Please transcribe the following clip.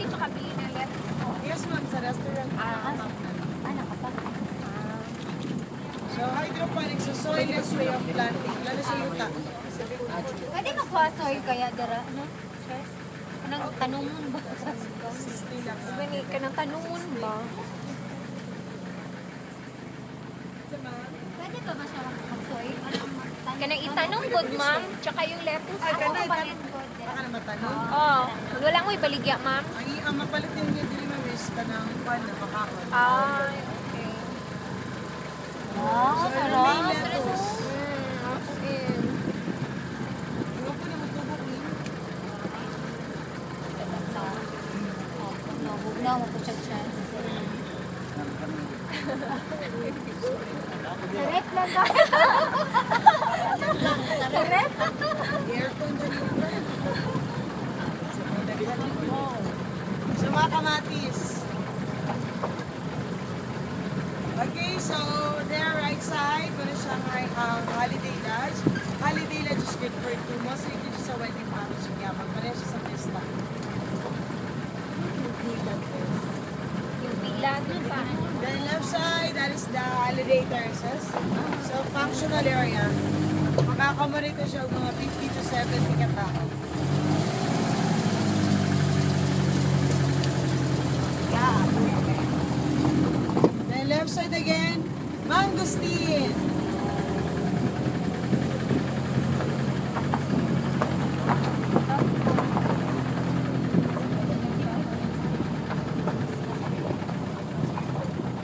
hindi pa kabili ng left. Yes, ma'am, sa restaurant. Nakapag. So, hydroponics, so soilless way of planting. Lalo sa yuta. Pwede makuha soil kaya dara, ano? Stress? Kanang tanungon ba? 60 lang. Gani, kanang tanungon ba? Pwede ba ba siya mag-soil? Kanang itanong good, ma'am. Tsaka yung lettuce. Ay, Ako kanay, mabalin good. Baka na matanong. Oo. Wala mo ibaligya, ma'am. Ang mapalit yung niya din ng risk ka ng pan na makakon. Ay, okay. So, remain lettuce. Okay. Iwan ko na matubok ni. No, mapuchag-chag. Sarap lang ka. Sarap? Aircon dyan yung So, mga kamatis. Okay, so there right side, muna siyang holiday lodge. Holiday lodge is good for two. Mostly dito sa wedding package niya. Magpareha siya sa fiesta. Yung pila dun sa ano. Then left side, that is the holiday terraces. So, functional area. Makakomodate siya mga 50 to 70 katao.